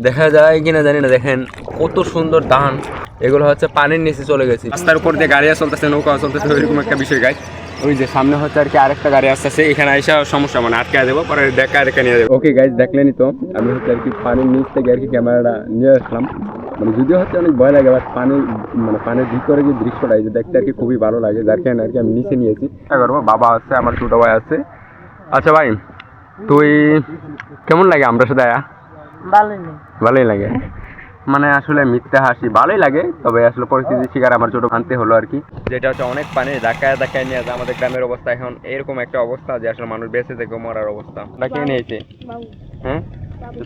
দেখা যায় কিনা জানি না, দেখেন কত সুন্দর ধান। এগুলো হচ্ছে পানির নিচে চলে গেছে, রাস্তার উপর দিয়ে গাড়ি চলতেছে, নৌকা চলতেছে, ওইরকম একটা বিষয় গাইজ। ওই যে সামনে হচ্ছে আর কি আরেকটা গাড়ি আসতেছে, এখানে আইসা সমস্যা মানে আটকে দেবো, পরে দেখা নিয়ে যাবো। ওকে গাইজ, দেখলেনি তো আমি হচ্ছে আর কি পানির নিচ থেকে আর কি ক্যামেরাটা নিয়ে আসলাম। মানে যদিও হচ্ছে অনেক ভয় লাগে, বাট পানির ভিতরে যে দৃশ্যটা এই যে দেখতে আর কি খুবই ভালো লাগে, যার কারণে আর কি আমি নিচে নিয়েছি। করবো, বাবা আছে, আমার ছোট ভাই আছে। আচ্ছা ভাই, তুই কেমন লাগে আমরা সাথে? ভালোই লাগে, মানে আসলে মিথ্যা হাসি, ভালোই লাগে, তবে আসলে পরিস্থিতির শিকার আমার ছোট আনতে হলো আর কি। যেটা হচ্ছে অনেক পানি ধাক্কায় নিয়ে যায়। আমাদের গ্রামের অবস্থা এখন এরকম একটা অবস্থা যে আসলে মানুষ বেঁচে থেকে মরার অবস্থা। কে নিয়েছে? হ্যাঁ,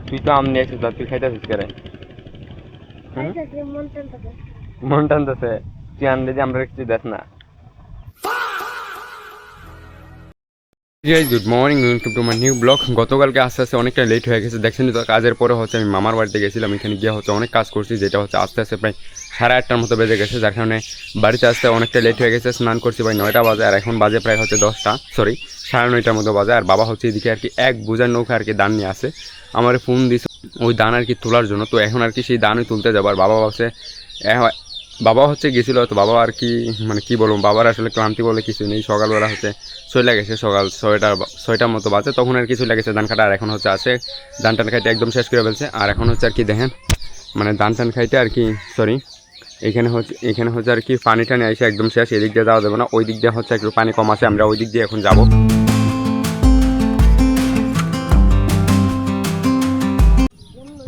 তুই তো আম নিয়েছিস, তুই খাইতেছিস কেন? মন টানতেছে, তুই আনলে যে আমরা কিছু দেখ না। Good morning, welcome to my new blog. গতকালকে আস্তে আস্তে অনেকটা লেট হয়ে গেছে, দেখছেন তো। কাজের পরে হচ্ছে আমি মামার বাড়িতে গেছিলাম, এখানে গিয়ে হচ্ছে অনেক কাজ করছি, যেটা হচ্ছে আস্তে আস্তে প্রায় 8:30টার মতো বেজে গেছে, যার কারণে বাড়িতে আসতে অনেকটা লেট হয়ে গেছে। স্নান করছি প্রায় 9টা বাজে, আর এখন বাজে প্রায় হচ্ছে 9:30 মতো বাজে। আর বাবা হচ্ছে এদিকে আর কি এক বোঝার নৌকা আর কি দান নিয়ে আসে, আমার ফোন দিছে ওই দান আর কি তোলার জন্য। তো এখন আর কি সেই দানই তুলতে যাবো। আর বাবা হচ্ছে গেছিলো, তো বাবা আর কি মানে কি বলবো, বাবার আসলে ক্লান্তি বলে কিছু নেই। সকালবেলা হচ্ছে চলে গেছে, সকাল 6টার মতো বাজে, তখন আর কি চলে গেছে ধান কাটা। আর এখন হচ্ছে আছে ধান টান খাইতে একদম শেষ করে ফেলছে। আর এখন হচ্ছে আর কি দেখেন, মানে ধান টান খাইতে আর কি এখানে হচ্ছে আর কি পানি টানি এসে একদম শেষ। এদিক দিয়ে যাওয়া যাবে না, ওই দিক দিয়ে হচ্ছে একটু পানি কম আছে, আমরা ওই দিক দিয়ে এখন যাবো।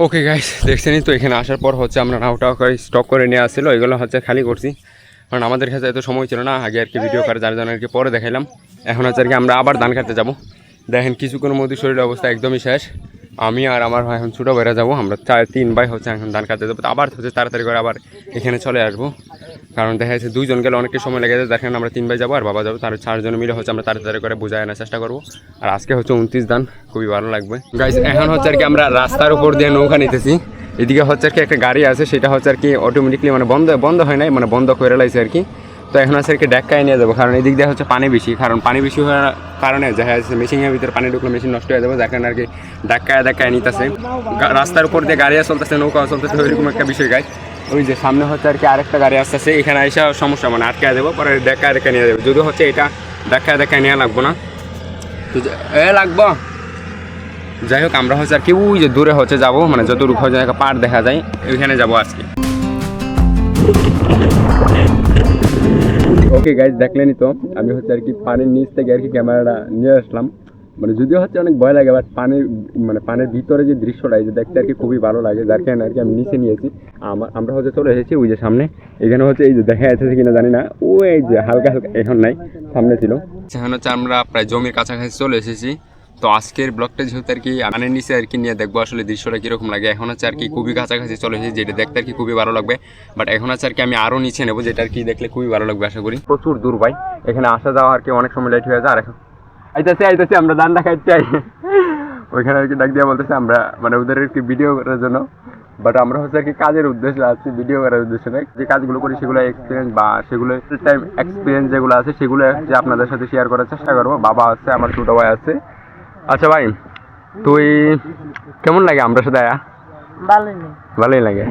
ওকে গাইস, দেখছেনই তো, এখানে আসার পর হচ্ছে আমরা নাওটা স্টক করে নিয়ে আসছিলো, এগুলো হচ্ছে খালি করছি, কারণ আমাদের কাছে এত সময় ছিল না আগে আর কি ভিডিও করে, যার জন্য আর কি পরে দেখাইলাম। এখন হচ্ছে আর কি আমরা আবার ধান কাটতে যাবো। দেখেন কিছুক্ষণের মধ্যে শরীরের অবস্থা একদমই শেষ। আমি আর আমার ভাই এখন ছোটো ভাইরা যাবো, আমরা 3 ভাই হচ্ছে এখন ধান কাটতে যাবো। আবার হচ্ছে তাড়াতাড়ি করে আবার এখানে চলে আসবো, কারণ দেখা যাচ্ছে 2 জন গেলে অনেকটা সময় লেগে যায়, দেখেন আমরা 3 ভাই যাবো আর বাবা যাবো, তার 4 জন মিলে হচ্ছে আমরা তাড়াতাড়ি করে বুঝায় আনার চেষ্টা করবো। আর আজকে হচ্ছে 29 ধান, খুবই ভালো লাগবে গাইস। এখন হচ্ছে আর কি আমরা রাস্তার উপর দিয়ে নৌকা নিতেছি, এদিকে হচ্ছে আর কি একটা গাড়ি আছে, সেটা হচ্ছে আর কি অটোমেটিকলি মানে বন্ধ হয় নাই, মানে বন্ধ করে লাইছে আর কি। তো এখন হচ্ছে আর কি ডাক্কায় নিয়ে যাবো, কারণ এদিক দিয়ে হচ্ছে পানি বেশি, কারণ পানি বেশি হওয়ার কারণে দেখা যাচ্ছে মেশিনের ভিতরে পানি ঢুকলে মেশিন নষ্ট হয়ে যাবে, যার কারণে আর কি ডাক্কায় নিতেছে। রাস্তার উপর দিয়ে গাড়িও চলতেছে, নৌকা চলতেছে, ওইরকম একটা বিষয় গাইস। ওই যে সামনে হচ্ছে আর কি আরেকটা গাড়ি আসতেছে, এখানে এসে সমস্যা মানে আটকে দেবো, পরে ডাক্কায় নিয়ে যাবো। যদি হচ্ছে এটা ডাক্কায় নিয়ে লাগবো না, তো লাগবো। যাই হোক, আমরা হচ্ছে আর কি ওই যে দূরে হচ্ছে যাবো, মানে যতটুকু হচ্ছে একটা পাড় দেখা যায় ওইখানে যাবো আজকে। ওকে গাইজ, দেখলেনি তো আমি হচ্ছে আর কি পানির নিচ থেকে আর কি ক্যামেরাটা নিয়ে আসলাম। মানে যদিও হচ্ছে অনেক ভয় লাগে, বাট পানির ভিতরে যে দৃশ্যটা এই যে দেখতে আর কি খুবই ভালো লাগে, যার কারণে আর কি আমি নিচে নিয়েছি। আমরা হচ্ছে চলে এসেছি ওই যে সামনে, এখানে হচ্ছে এই যে দেখা যাচ্ছে কিনা জানি না, ওই যে হালকা এখন নাই, সামনে ছিল। সেখানে হচ্ছে আমরা প্রায় জমির কাছাকাছি চলে এসেছি। তো আজকের ব্লগটা যেহেতু আর কি পানির নিচে আর কি নিয়ে দেখবো আসলে দৃশ্যটা কীরকম লাগে। এখন হচ্ছে আর কি খুবই কাছাকাছি চলে এসেছি, যেটা দেখতে আর কি খুবই ভালো লাগবে। বাট এখন হচ্ছে আর কি আমি আরও নিচে নেবো, যেটা আর কি দেখলে খুবই ভালো লাগবে আশা করি। প্রচুর দূর ভাই, এখানে আসা যাওয়া আর কি অনেক সময় লেট হয়ে যায়। আর এখন আইতেছি আমরা ধান খাইতে চাই, ওইখানে আর কি ডাক দিয়ে বলতেছে আমরা মানে ওদের আর কি ভিডিও করার জন্য। বাট আমরা হচ্ছে আর কি কাজের উদ্দেশ্যে আছি, ভিডিও করার উদ্দেশ্যে নয়। যে কাজগুলো করি সেগুলো এক্সপিরিয়েন্স বা সেগুলো টাইম এক্সপিরিয়েন্স যেগুলো আছে সেগুলো যে আপনাদের সাথে শেয়ার করার চেষ্টা করবো। বাবা আছে, আমার ছোটো ভাই আছে। আচ্ছা ভাই, তুই কেমন লাগে আমরা সাথে? ভালোই লাগে,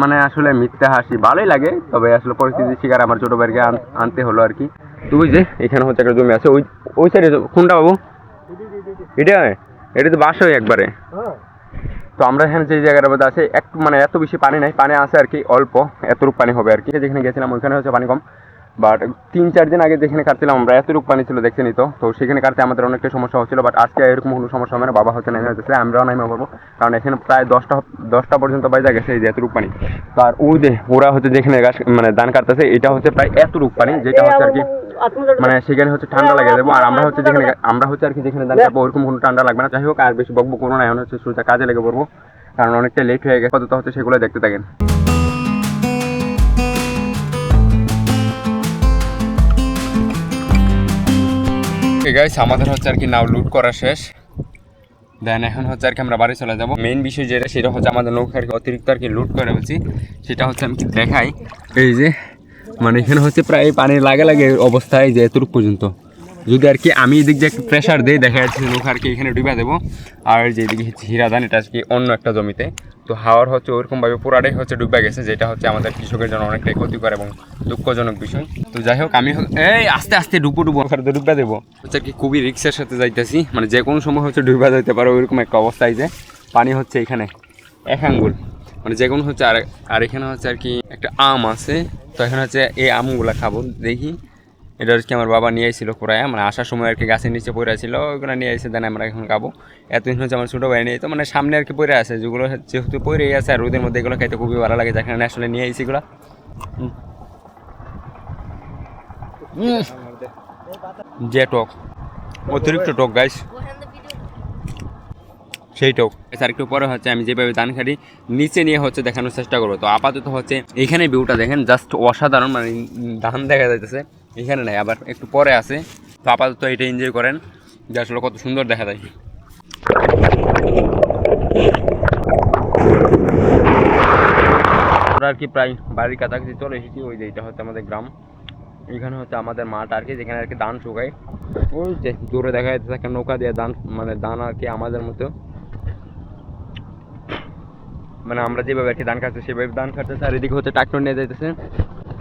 মানে আসলে মিথ্যা হাসি, ভালোই লাগে, তবে আসলে পরিস্থিতির শিকার আমার ছোটো ভাইকে আনতে হলো আর কি। তুই যে এখানে হচ্ছে একটা জমি আছে, ওই সাইডে কোনটা বাবু? এটা তো বাস হয় একবারে। তো আমরা এখানে যে জায়গাটার মধ্যে আছে একটু মানে এত বেশি পানি নাই, পানি আছে আর কি অল্প, এতটুকু পানি হবে আর কি। যেখানে গেছিলাম ওইখানে হচ্ছে পানি কম, বাট 3-4 দিন আগে যেখানে কাটছিলাম আমরা এতটুকু পানি ছিল দেখছেনি তো সেখানে কাটতে আমাদের অনেকটা সমস্যা হচ্ছিল। বাট আজকে এরকম কোনো সমস্যা হবে না, বাবা হচ্ছে নেমে হচ্ছে, আমরাও নেমে পড়বো, কারণ এখানে প্রায় 10টা পর্যন্ত বাইরে গেছে এই যে এতটুকু পানি। তো আর ওই যে ওরা হচ্ছে যেখানে গাছ মানে ধান কাটতেছে, এটা হচ্ছে প্রায় এতটুকু পানি, যেটা হচ্ছে আর কি মানে সেখানে হচ্ছে ঠান্ডা লাগে যাবো। আর আমরা হচ্ছে আর কি যেখানে ধান কাটবো ওরকম কোনো ঠান্ডা লাগবে না। যাই হোক, আর বেশি বকবো কোনো না, এখন হচ্ছে সোজা কাজে লেগে পড়বো, কারণ অনেকটা লেট হয়ে গেছে। কত হচ্ছে সেগুলো দেখতে থাকেন। গাইস, আমাদের হচ্ছে আর কি নাও লুট করা শেষ, দেন এখন হচ্ছে আর কি আমরা বাড়ি চলে যাবো। মেইন বিষয় যেটা সেটা হচ্ছে আমাদের নৌকা আর কি অতিরিক্ত আর কি লুট করে ফেলছি, সেটা হচ্ছে আমি কি দেখাই। এই যে মানে এখানে হচ্ছে প্রায় পানির লাগে অবস্থায় যে এতটুকু পর্যন্ত, যদি আর কি আমি এদিক দিয়ে একটু প্রেশার দিই, দেখা যাচ্ছে নৌকা আর কি এখানে ডুবা দেবো। আর যেদিকে হচ্ছে হীরাদান, এটা আর কি অন্য একটা জমিতে। তো হাওয়ার হচ্ছে ওইরকমভাবে পুরাটাই হচ্ছে ডুবা গেছে, যেটা হচ্ছে আমাদের কৃষকের জন্য অনেকটাই ক্ষতিকর এবং দুঃখজনক বিষয়। তো যাই হোক, আমি এই আস্তে আস্তে ডুবো ডুবা দেবো হচ্ছে আর কি খুবই রিক্সের সাথে যাইতেছি, মানে যে কোনো সময় হচ্ছে ডুবা যাইতে পারো ওইরকম একটা অবস্থায় যে পানি হচ্ছে এখানে 1 আঙ্গুল, মানে যে কোনো হচ্ছে। আর এখানে হচ্ছে আর কি একটা আম আছে, তো এখানে হচ্ছে এই আমগুলো খাবো দেখি। এটা আর কি আমার বাবা নিয়ে এসেছিলো পুরায়, মানে আসার সময় আর কি গাছের নিচে পড়ে ছিল, ওইগুলো নিয়ে এসে দেন আমরা এখন খাবো। এতদিন হচ্ছে আমার ছোটো ভাই নিয়ে, তো মানে সামনে আর কি পড়ে আছে, যেগুলো যেহেতু পড়েই আছে আর ওদের মধ্যে এগুলো খাইতে খুবই ভালো লাগে, যেখানে আসলে নিয়ে এসেছি এগুলো। যে টক, অতিরিক্ত টক গাইস, সেই টক। আর একটু পরে হচ্ছে আমি যেভাবে ধান খাটি নিচে নিয়ে হচ্ছে দেখানোর চেষ্টা করবো। তো আপাতত হচ্ছে এইখানে ভিউটা দেখেন, জাস্ট অসাধারণ, মানে ধান দেখা যাইতেছে এখানে নাই, আবার একটু পরে আছে। তো আপাতত এটা এনজয় করেন, যে আসলে কত সুন্দর দেখা যায়। আমরা আর কি প্রায় বাড়ির কাছাকাছি চলে এসেছি। ওই যে এটা হচ্ছে আমাদের গ্রাম, এখানে হচ্ছে আমাদের মাঠ আর কি, যেখানে আর কি ধান শুকায়। ওই যে দূরে দেখা যাচ্ছে একটা নৌকা দিয়ে ধান, মানে ধান আর কি আমাদের মতো, মানে আমরা যেভাবে আর কি ধান খাচ্ছি সেভাবে ধান খাচ্ছে। আর এদিকে হচ্ছে ট্রাক্টর নিয়ে যাইতেছে,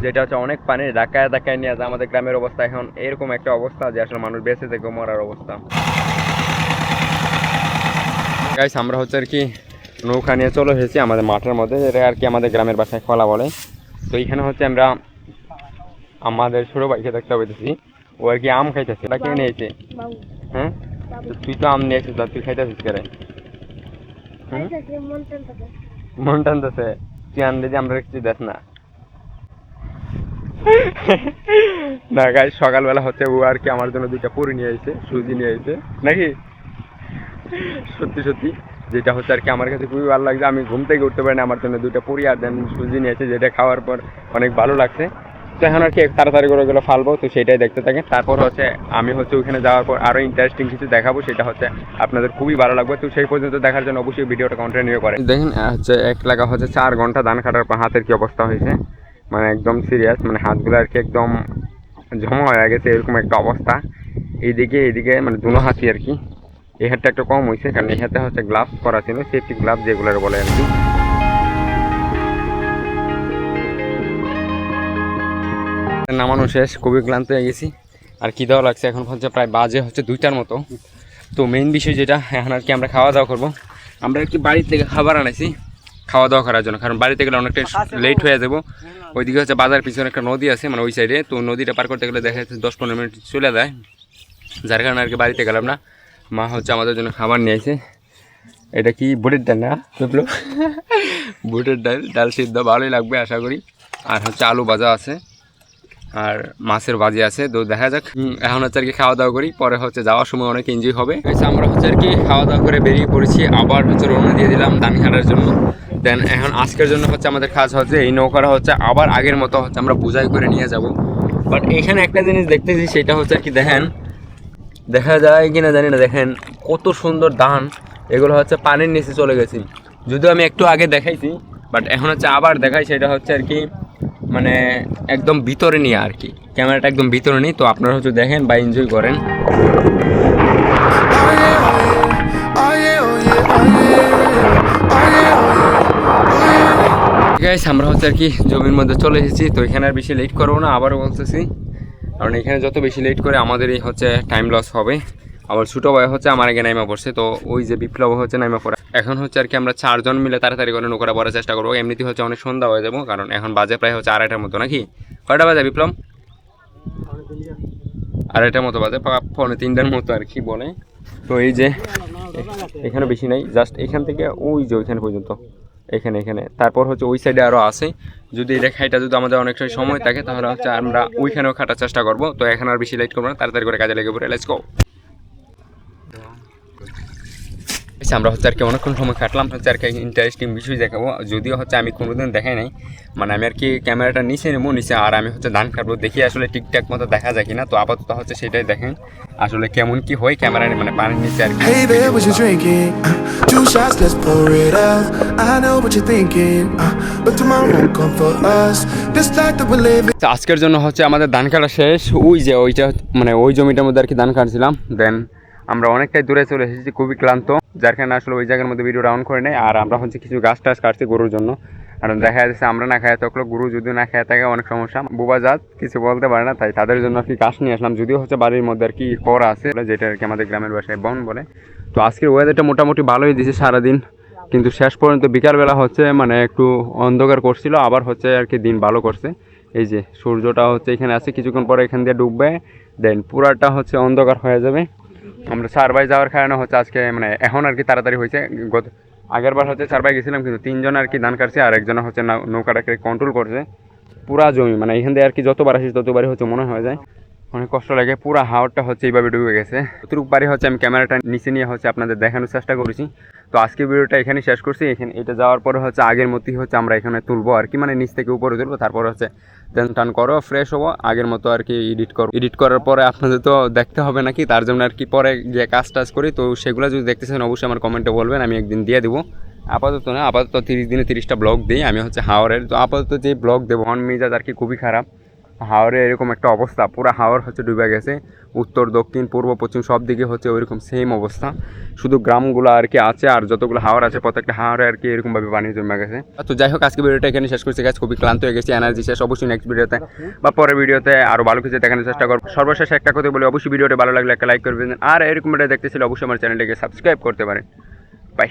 যেটা হচ্ছে অনেক পানি ধাক্কায় ধাক্কায় নিয়ে যায়। আমাদের গ্রামের অবস্থা এখন এরকম একটা অবস্থা যে আসলে মানুষ বেঁচে থেকে মরার অবস্থা। গাইস, আমরা হচ্ছে আর কি নৌকা নিয়ে চলে এসেছি আমাদের মাঠের মধ্যে, যেটা আর কি আমাদের গ্রামের বাসায় খোলা বলে। তো এইখানে হচ্ছে আমরা আমাদের ছোটো ভাইকে দেখতে পাইতেছি, ও আর কি আম খাইতেছে। ওটা কে নিয়েছে? হ্যাঁ, তুই তো আম নিয়েছিস, তুই খাইতেছিস কেরে? মন টানতেছে, তুই আনলে যে আমরা কিছু দেখ না। না গাইস, সকালবেলা হচ্ছে ও আর কি আমার জন্য 2টা পুরি নিয়ে এসেছে, সুজি নিয়ে এসেছে নাকি। সত্যি সত্যি যেটা হচ্ছে আর কি আমার কাছে খুবই ভালো লাগছে। আমি ঘুম থেকে উঠতে পারি না, আমার জন্য 2টা পুরি আর দেন সুজি নিয়েছে, যেটা খাওয়ার পর অনেক ভালো লাগছে। তো এখন আর কি তাড়াতাড়ি করে ওগুলো ফালবো, তো সেটাই দেখতে থাকেন। তারপর হচ্ছে আমি হচ্ছে ওইখানে যাওয়ার পর আরও ইন্টারেস্টিং কিছু দেখাবো, সেটা হচ্ছে আপনাদের খুবই ভালো লাগবে। তো সেই পর্যন্ত দেখার জন্য অবশ্যই ভিডিওটা কন্টিনিউ করে দেখেন। হচ্ছে এক লাগা হচ্ছে 4 ঘন্টা ধান কাটার পর হাতের কি অবস্থা হয়েছে, মানে একদম সিরিয়াস, মানে হাতগুলো আর কি একদম জমা হয়ে গেছে, এরকম একটা অবস্থা। এইদিকে মানে দুনো হাতি আর কি, এই হাতটা একটু কম হয়েছে, কারণ এই হাতে হচ্ছে গ্লাভস করা ছিল, সেফটি গ্লাভস যেগুলো বলে আর কি। নামানো শেষ, খুবই ক্লান্ত হয়ে গেছি আর কি দেওয়া লাগছে। এখন হচ্ছে প্রায় বাজে হচ্ছে 2টার মতো। তো মেইন বিষয় যেটা, এখন আর কি আমরা খাওয়া দাওয়া করবো। আমরা একটু বাড়ির থেকে খাবার আনাইছি খাওয়া দাওয়া করার জন্য, কারণ বাড়িতে গেলে অনেকটা লেট হয়ে যাবো। ওইদিকে হচ্ছে বাজার পিছনে একটা নদী আছে, মানে ওই সাইডে। তো নদীটা পার করতে গেলে দেখা যাচ্ছে 10-15 মিনিট চলে যায়, যার কারণে আর কি বাড়িতে গেলাম না। মা হচ্ছে আমাদের জন্য খাবার নিয়ে আসে। এটা কি বুটের ডাল না? বুটের ডাল সিদ্ধ, ভালোই লাগবে আশা করি। আর হচ্ছে আলু ভাজা আছে আর মাছের ভাজি আছে। তো দেখা যাক, এখন হচ্ছে আর কি খাওয়া দাওয়া করি, পরে হচ্ছে যাওয়ার সময় অনেক এনজয় হবে। আমরা হচ্ছে আর কি খাওয়া দাওয়া করে বেরিয়ে পড়েছি, আবার হচ্ছে রওনা দিয়ে দিলাম ধান কাটার জন্য। দেন এখন আজকের জন্য হচ্ছে আমাদের কাজ হচ্ছে এই নৌকাটা হচ্ছে আবার আগের মতো হচ্ছে আমরা বোঝাই করে নিয়ে যাব। বাট এখানে একটা জিনিস দেখতেছি, সেটা হচ্ছে আর কি দেখেন, দেখা যায় কিনা জানি না, দেখেন কত সুন্দর ধান। এগুলো হচ্ছে পানির নিচে চলে গেছে, যদিও আমি একটু আগে দেখাইছি, বাট এখন হচ্ছে আবার দেখাই। সেটা হচ্ছে আর কি মানে একদম ভিতরে নিয়ে আর কি, ক্যামেরাটা একদম ভিতরে নিই। তো আপনারা হচ্ছে দেখেন বা এনজয় করেন। গাইস, আমরা হচ্ছে আর কি জমির মধ্যে চলে এসেছি। তো এখানে আর বেশি লেট করবো না, আবারও বলতেছি, কারণ এখানে যত বেশি লেট করে আমাদেরই হচ্ছে টাইম লস হবে। আবার ছোটো ভাই হচ্ছে আমার আগে নাইমা পড়ছে, তো ওই যে বিপ্লব হচ্ছে নাইমা পড়ে। এখন হচ্ছে আর কি আমরা 4 জন মিলে তাড়াতাড়ি করে নৌকাটা পড়ার চেষ্টা করবো। এমনিতেই হচ্ছে অনেক সন্ধ্যা হয়ে যাবো, কারণ এখন বাজে প্রায় হচ্ছে 2:30টার মতো, নাকি কয়টা বাজে বিপ্লব? 2:30টার মতো বাজে, 2:45টার মতো আর কি বলে। তো এই যে এখানে বেশি নাই, জাস্ট এখান থেকে ওই যে ওইখানে পর্যন্ত, এখানে তারপর হচ্ছে ওই সাইডে আরও আছে। যদি এটা খাইটা যদি আমাদের অনেক সময় থাকে, তাহলে হচ্ছে আমরা ওইখানেও খাটার চেষ্টা করবো। তো এখন আর বেশি লেট করবো না, তাড়াতাড়ি করে কাজে লেগে পড়ে, লেটস গো। আমরা হচ্ছে আর কি অনেকক্ষণ সময় কাটলাম হচ্ছে আর কি ইন্টারেস্টিং বিষয় দেখাবো, যদিও হচ্ছে আমি কোনোদিন দেখাই নাই। মানে আমি আর কি ক্যামেরাটা নিচে নেবো নিচে, আর আমি হচ্ছে ধান কাটবো, দেখি আসলে ঠিকঠাক মতো দেখা যায় কিনা। তো আপাতত হচ্ছে সেটাই দেখেন আসলে কেমন কি হয় ক্যামেরা মানে পানির নিচে আর কি। Hey there, what you drinking? 2 shots, let's pour it out. I know what you're thinking, but tomorrow won't come for us. This life that we're living. তো আজকের জন্য হচ্ছে আমাদের ধান কাটা শেষ। ওই যে ওইটা মানে ওই জমিটার মধ্যে আর কি ধান কাটছিলাম, দেন আমরা অনেকটাই দূরে চলে এসেছি, খুবই ক্লান্ত, যার কারণে আসলে ওই জায়গার মধ্যে ভিডিও রাউন্ড করে নেই। আর আমরা হচ্ছে কিছু গাছ টাছ কাটছি গরুর জন্য, কারণ দেখা যাচ্ছে আমরা না খায় থাকলে গরু যদি না খায় থাকে অনেক সমস্যা, বোবা জাত কিছু বলতে পারে না, তাই তাদের জন্য আর কি গাছ নিয়ে আসলাম। যদিও হচ্ছে বাড়ির মধ্যে আর কি করা আছে, যেটা আর কি আমাদের গ্রামের বাসায় বন বলে। তো আজকের ওয়েদারটা মোটামুটি ভালোই দিয়েছে সারাদিন, কিন্তু শেষ পর্যন্ত বিকালবেলা হচ্ছে মানে একটু অন্ধকার করছিল, আবার হচ্ছে আর কি দিন ভালো করছে। এই যে সূর্যটা হচ্ছে এখানে আছে, কিছুক্ষণ পরে এখান দিয়ে ডুববে, দেন পুরাটা হচ্ছে অন্ধকার হয়ে যাবে। আমরা চারবাই যাওয়ার কারণে হচ্ছে আজকে মানে এখন আর কি তাড়াতাড়ি হয়েছে। আগের বার হচ্ছে চারবাই গেছিলাম, কিন্তু 3 জন আর কি ধান কাটছে, আর একজন হচ্ছে নৌকাটাকে কন্ট্রোল করছে। পুরা জমি মানে এখান দিয়ে আর কি যতবার আসি ততবারই হচ্ছে মনে হয়ে যায় অনেক কষ্ট লাগে। পুরো হাওড়টা হচ্ছে এইভাবে ডুবে গেছে। অতটুকু পারি হচ্ছে আমি ক্যামেরাটা নিচে নিয়ে হচ্ছে আপনাদের দেখানোর চেষ্টা করেছি। তো আজকে ভিডিওটা এখানে শেষ করছি। এখানে এটা যাওয়ার পরে হচ্ছে আগের মতোই হচ্ছে আমরা এখানে তুলবো আর কি, মানে নিচ থেকে উপরে তুলবো, তারপর হচ্ছে দেন টান করো ফ্রেশ হবো, আগের মতো আর কি এডিট করার পরে আপনাদের তো দেখতে হবে নাকি, তার জন্য আর কি পরে গিয়ে কাজ টাজ করি। তো সেগুলো যদি দেখতেছেন অবশ্যই আমার কমেন্টে বলবেন, আমি একদিন দিয়ে দেবো। আপাতত না, আপাতত 30 দিনে 30টা ব্লগ দিই আমি হচ্ছে হাওড়ের। তো আপাতত যে ব্লগ দেবো মন মেজাজ আর কি খুবই খারাপ। হাওড়ে এরকম একটা অবস্থা, পুরো হাওড় হচ্ছে ডুবে গেছে, উত্তর দক্ষিণ পূর্ব পশ্চিম সব দিকে হচ্ছে ওইরকম সেম অবস্থা। শুধু গ্রামগুলো আর কি আছে, আর যতগুলো হাওড় আছে প্রত্যেকটা হাওড়ে আর কি এরকমভাবে পানি জমে গেছে। তো যাই হোক আজকে ভিডিওটা এখানে শেষ করছি গাছ, খুবই ক্লান্ত হয়ে গেছি, এনার্জি শেষ। অবশ্যই নেক্সট ভিডিওতে বা পরের ভিডিওতে আরও ভালো কিছু দেখানোর চেষ্টা করবো। সর্বশেষ একটা কথা বলি, অবশ্যই ভিডিওটা ভালো লাগলে একটা লাইক করবেন, আর এরকম ভিডিও দেখতেছিল অবশ্যই আমার চ্যানেলটাকে সাবস্ক্রাইব করতে পারেন। বাই।